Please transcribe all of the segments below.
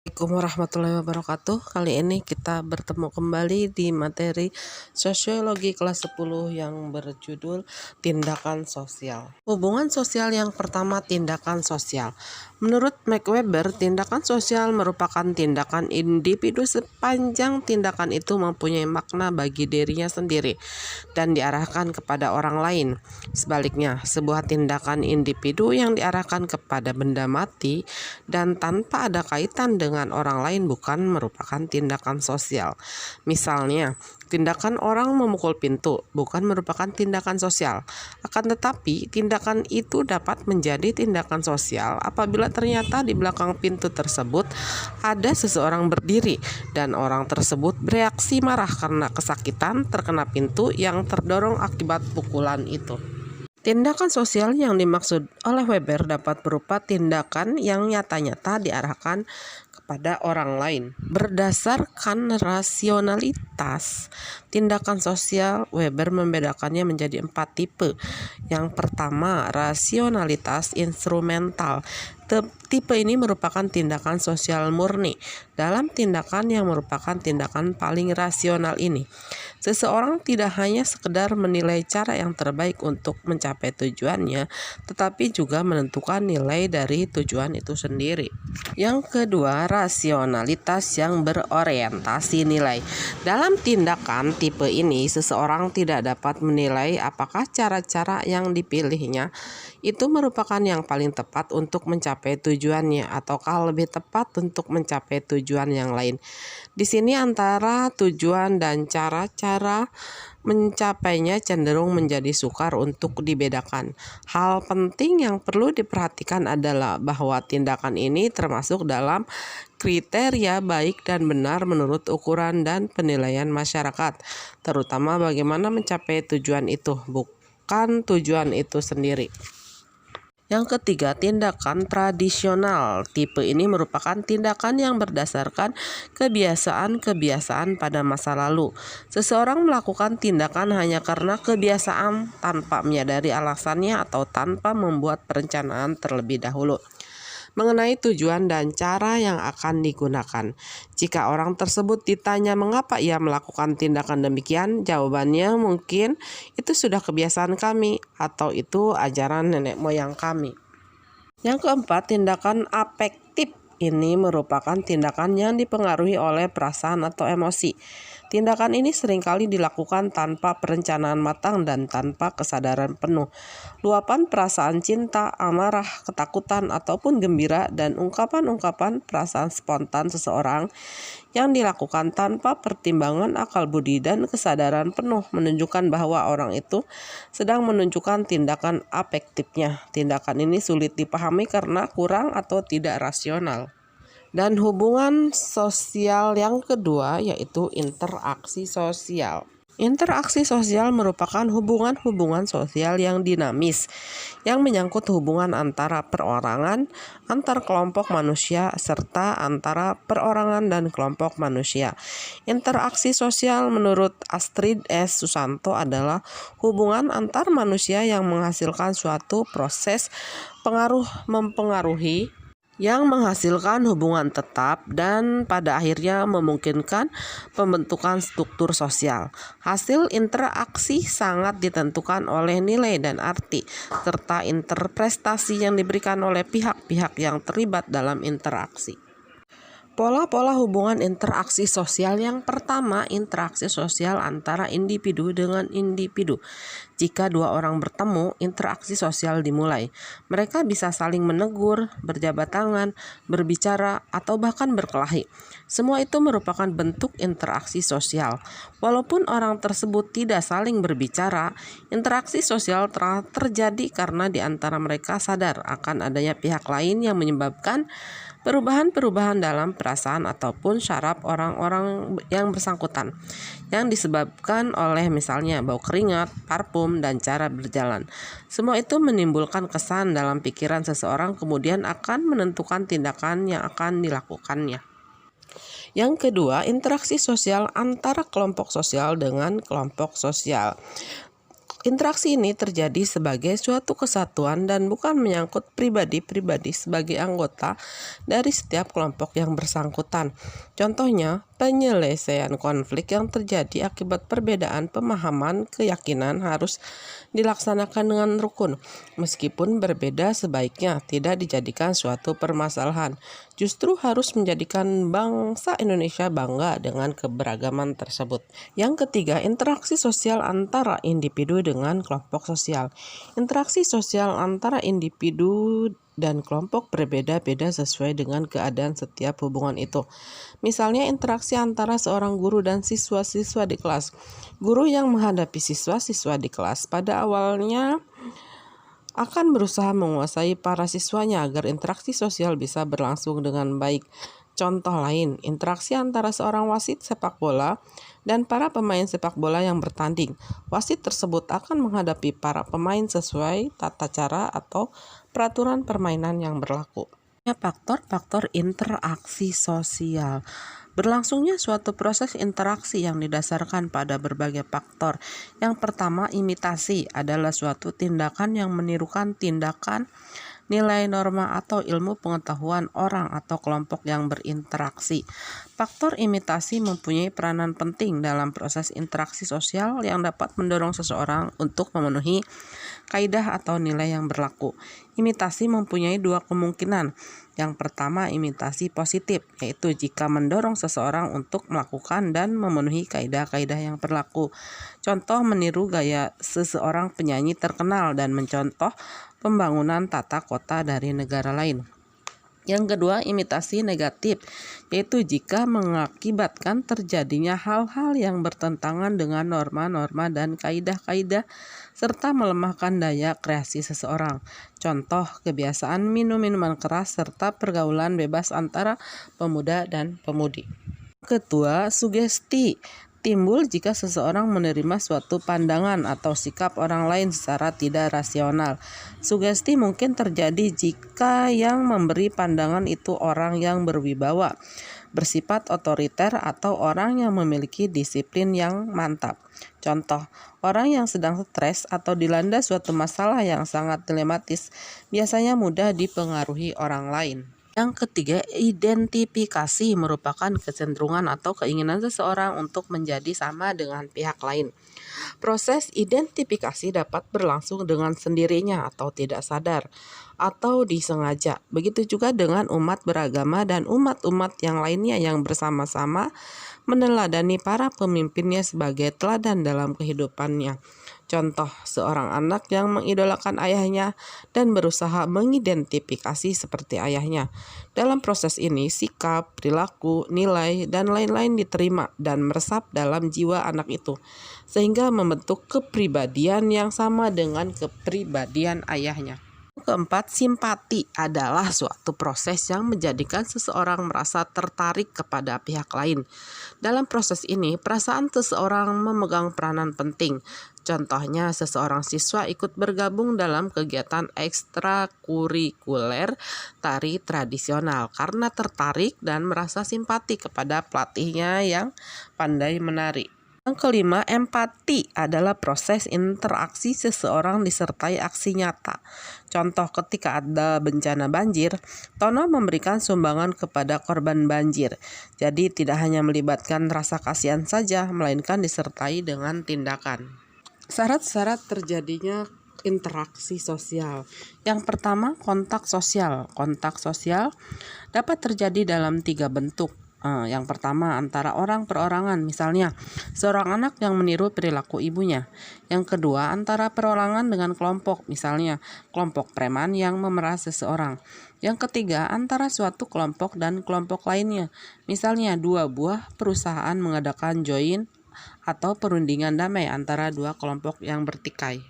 Assalamualaikum warahmatullahi wabarakatuh. Kali ini kita bertemu kembali di materi sosiologi kelas 10 yang berjudul tindakan sosial. Hubungan sosial yang pertama, tindakan sosial. Menurut Max Weber, tindakan sosial merupakan tindakan individu sepanjang tindakan itu mempunyai makna bagi dirinya sendiri dan diarahkan kepada orang lain. Sebaliknya, sebuah tindakan individu yang diarahkan kepada benda mati dan tanpa ada kaitan dengan orang lain bukan merupakan tindakan sosial. Misalnya, tindakan orang memukul pintu bukan merupakan tindakan sosial. Akan tetapi, tindakan itu dapat menjadi tindakan sosial apabila ternyata di belakang pintu tersebut ada seseorang berdiri dan orang tersebut bereaksi marah karena kesakitan terkena pintu yang terdorong akibat pukulan itu. Tindakan sosial yang dimaksud oleh Weber dapat berupa tindakan yang nyata-nyata diarahkan kepada orang lain. Berdasarkan rasionalitas, tindakan sosial Weber membedakannya menjadi 4 tipe. Yang pertama, rasionalitas instrumental. Tipe ini merupakan tindakan sosial murni. Dalam tindakan yang merupakan tindakan paling rasional ini, seseorang tidak hanya sekedar menilai cara yang terbaik untuk mencapai tujuannya, tetapi juga menentukan nilai dari tujuan itu sendiri. Yang kedua, rasionalitas yang berorientasi nilai. Dalam tindakan tipe ini, seseorang tidak dapat menilai apakah cara-cara yang dipilihnya itu merupakan yang paling tepat untuk mencapai tujuannya ataukah lebih tepat untuk mencapai tujuan yang lain. Di sini antara tujuan dan cara-cara mencapainya cenderung menjadi sukar untuk dibedakan. Hal penting yang perlu diperhatikan adalah bahwa tindakan ini termasuk dalam kriteria baik dan benar menurut ukuran dan penilaian masyarakat, terutama bagaimana mencapai tujuan itu, bukan tujuan itu sendiri. Yang ketiga, tindakan tradisional. Tipe ini merupakan tindakan yang berdasarkan kebiasaan-kebiasaan pada masa lalu. Seseorang melakukan tindakan hanya karena kebiasaan tanpa menyadari alasannya atau tanpa membuat perencanaan terlebih dahulu mengenai tujuan dan cara yang akan digunakan. Jika orang tersebut ditanya mengapa ia melakukan tindakan demikian, jawabannya mungkin itu sudah kebiasaan kami atau itu ajaran nenek moyang kami. Yang keempat, tindakan afektif. Ini merupakan tindakan yang dipengaruhi oleh perasaan atau emosi. Tindakan ini seringkali dilakukan tanpa perencanaan matang dan tanpa kesadaran penuh. Luapan perasaan cinta, amarah, ketakutan, ataupun gembira dan ungkapan-ungkapan perasaan spontan seseorang yang dilakukan tanpa pertimbangan akal budi dan kesadaran penuh menunjukkan bahwa orang itu sedang menunjukkan tindakan afektifnya. Tindakan ini sulit dipahami karena kurang atau tidak rasional. Dan hubungan sosial yang kedua yaitu interaksi sosial. Interaksi sosial merupakan hubungan-hubungan sosial yang dinamis, yang menyangkut hubungan antara perorangan, antar kelompok manusia, serta antara perorangan dan kelompok manusia. Interaksi sosial menurut Astrid S. Susanto adalah hubungan antar manusia yang menghasilkan suatu proses pengaruh-mempengaruhi yang menghasilkan hubungan tetap dan pada akhirnya memungkinkan pembentukan struktur sosial. Hasil interaksi sangat ditentukan oleh nilai dan arti, serta interpretasi yang diberikan oleh pihak-pihak yang terlibat dalam interaksi. Pola-pola hubungan interaksi sosial. Yang pertama, interaksi sosial antara individu dengan individu. Jika dua orang bertemu, interaksi sosial dimulai. Mereka bisa saling menegur, berjabat tangan, berbicara, atau bahkan berkelahi. Semua itu merupakan bentuk interaksi sosial. Walaupun orang tersebut tidak saling berbicara, interaksi sosial telah terjadi karena di antara mereka sadar akan adanya pihak lain yang menyebabkan perubahan-perubahan dalam perasaan ataupun syaraf orang-orang yang bersangkutan yang disebabkan oleh misalnya bau keringat, parfum, dan cara berjalan. Semua itu menimbulkan kesan dalam pikiran seseorang kemudian akan menentukan tindakan yang akan dilakukannya. Yang kedua, interaksi sosial antara kelompok sosial dengan kelompok sosial. Interaksi ini terjadi sebagai suatu kesatuan dan bukan menyangkut pribadi-pribadi sebagai anggota dari setiap kelompok yang bersangkutan. Contohnya, penyelesaian konflik yang terjadi akibat perbedaan pemahaman keyakinan harus dilaksanakan dengan rukun. Meskipun berbeda, sebaiknya tidak dijadikan suatu permasalahan. Justru harus menjadikan bangsa Indonesia bangga dengan keberagaman tersebut. Yang ketiga, interaksi sosial antara individu dengan kelompok sosial. Interaksi sosial antara individu dan kelompok berbeda-beda sesuai dengan keadaan setiap hubungan itu. Misalnya interaksi antara seorang guru dan siswa-siswa di kelas. Guru yang menghadapi siswa-siswa di kelas pada awalnya akan berusaha menguasai para siswanya agar interaksi sosial bisa berlangsung dengan baik. Contoh lain, interaksi antara seorang wasit sepak bola dan para pemain sepak bola yang bertanding. Wasit tersebut akan menghadapi para pemain sesuai tata cara atau peraturan permainan yang berlaku. Faktor-faktor interaksi sosial. Berlangsungnya suatu proses interaksi yang didasarkan pada berbagai faktor. Yang pertama, imitasi adalah suatu tindakan yang menirukan tindakan, nilai, norma, atau ilmu pengetahuan orang atau kelompok yang berinteraksi. Faktor imitasi mempunyai peranan penting dalam proses interaksi sosial yang dapat mendorong seseorang untuk memenuhi kaidah atau nilai yang berlaku. Imitasi mempunyai dua kemungkinan. Yang pertama, imitasi positif, yaitu jika mendorong seseorang untuk melakukan dan memenuhi kaidah-kaidah yang berlaku. Contoh, meniru gaya seseorang penyanyi terkenal dan mencontoh pembangunan tata kota dari negara lain. Yang kedua, imitasi negatif, yaitu jika mengakibatkan terjadinya hal-hal yang bertentangan dengan norma-norma dan kaidah-kaidah serta melemahkan daya kreasi seseorang. Contoh, kebiasaan minum minuman keras serta pergaulan bebas antara pemuda dan pemudi. Kedua, sugesti timbul jika seseorang menerima suatu pandangan atau sikap orang lain secara tidak rasional. Sugesti mungkin terjadi jika yang memberi pandangan itu orang yang berwibawa, bersifat otoriter, atau orang yang memiliki disiplin yang mantap. Contoh, orang yang sedang stres atau dilanda suatu masalah yang sangat dilematis biasanya mudah dipengaruhi orang lain. Yang ketiga, identifikasi merupakan kecenderungan atau keinginan seseorang untuk menjadi sama dengan pihak lain. Proses identifikasi dapat berlangsung dengan sendirinya atau tidak sadar, atau disengaja. Begitu juga dengan umat beragama dan umat-umat yang lainnya yang bersama-sama meneladani para pemimpinnya sebagai teladan dalam kehidupannya. Contoh, seorang anak yang mengidolakan ayahnya dan berusaha mengidentifikasi seperti ayahnya. Dalam proses ini, sikap, perilaku, nilai, dan lain-lain diterima dan meresap dalam jiwa anak itu, sehingga membentuk kepribadian yang sama dengan kepribadian ayahnya. Keempat, simpati adalah suatu proses yang menjadikan seseorang merasa tertarik kepada pihak lain. Dalam proses ini, perasaan seseorang memegang peranan penting. Contohnya, seseorang siswa ikut bergabung dalam kegiatan ekstrakurikuler tari tradisional karena tertarik dan merasa simpati kepada pelatihnya yang pandai menari. Yang kelima, empati adalah proses interaksi seseorang disertai aksi nyata. Contoh, ketika ada bencana banjir, Tono memberikan sumbangan kepada korban banjir. Jadi tidak hanya melibatkan rasa kasihan saja, melainkan disertai dengan tindakan. Syarat-syarat terjadinya interaksi sosial. Yang pertama, kontak sosial. Kontak sosial dapat terjadi dalam 3 bentuk. Yang pertama, antara orang perorangan, misalnya seorang anak yang meniru perilaku ibunya. Yang kedua, antara perorangan dengan kelompok, misalnya kelompok preman yang memeras seseorang. Yang ketiga, antara suatu kelompok dan kelompok lainnya, misalnya 2 buah perusahaan mengadakan join atau perundingan damai antara 2 kelompok yang bertikai.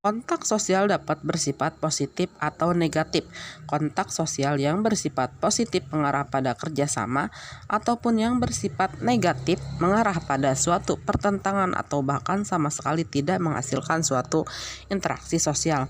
Kontak sosial dapat bersifat positif atau negatif. Kontak sosial yang bersifat positif mengarah pada kerjasama, ataupun yang bersifat negatif mengarah pada suatu pertentangan atau bahkan sama sekali tidak menghasilkan suatu interaksi sosial.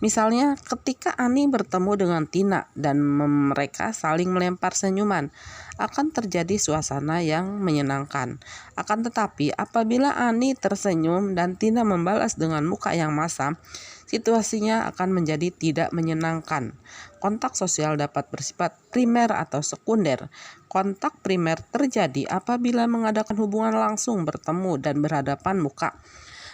Misalnya ketika Ani bertemu dengan Tina dan mereka saling melempar senyuman, akan terjadi suasana yang menyenangkan. Akan tetapi apabila Ani tersenyum dan Tina membalas dengan muka yang masam, situasinya akan menjadi tidak menyenangkan. Kontak sosial dapat bersifat primer atau sekunder. Kontak primer terjadi apabila mengadakan hubungan langsung bertemu dan berhadapan muka.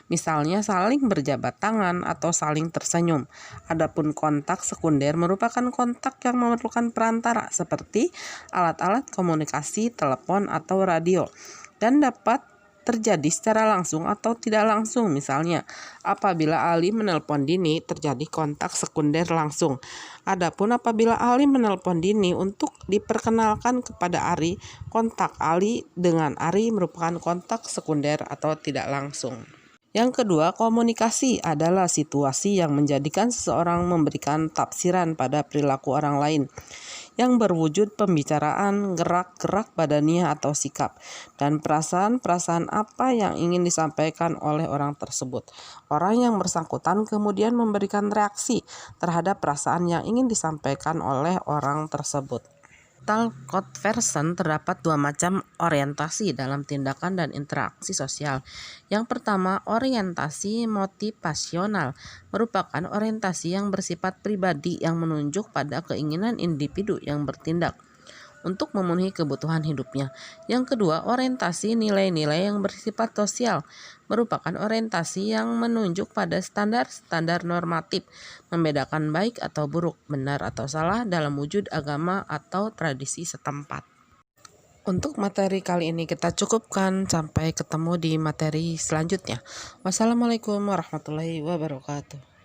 Misalnya saling berjabat tangan atau saling tersenyum. Adapun kontak sekunder merupakan kontak yang memerlukan perantara seperti alat-alat komunikasi, telepon atau radio, dan dapat terjadi secara langsung atau tidak langsung. Misalnya, apabila Ali menelpon Dini terjadi kontak sekunder langsung. Adapun apabila Ali menelpon Dini untuk diperkenalkan kepada Ari, kontak Ali dengan Ari merupakan kontak sekunder atau tidak langsung. Yang kedua, komunikasi adalah situasi yang menjadikan seseorang memberikan tafsiran pada perilaku orang lain yang berwujud pembicaraan, gerak-gerak badannya atau sikap, dan perasaan-perasaan apa yang ingin disampaikan oleh orang tersebut. Orang yang bersangkutan kemudian memberikan reaksi terhadap perasaan yang ingin disampaikan oleh orang tersebut. Dalam conversion terdapat dua macam orientasi dalam tindakan dan interaksi sosial. Yang pertama, orientasi motivasional merupakan orientasi yang bersifat pribadi yang menunjuk pada keinginan individu yang bertindak untuk memenuhi kebutuhan hidupnya. Yang kedua, orientasi nilai-nilai yang bersifat sosial merupakan orientasi yang menunjuk pada standar-standar normatif, membedakan baik atau buruk, benar atau salah dalam wujud agama atau tradisi setempat. Untuk materi kali ini kita cukupkan, sampai ketemu di materi selanjutnya. Wassalamualaikum warahmatullahi wabarakatuh.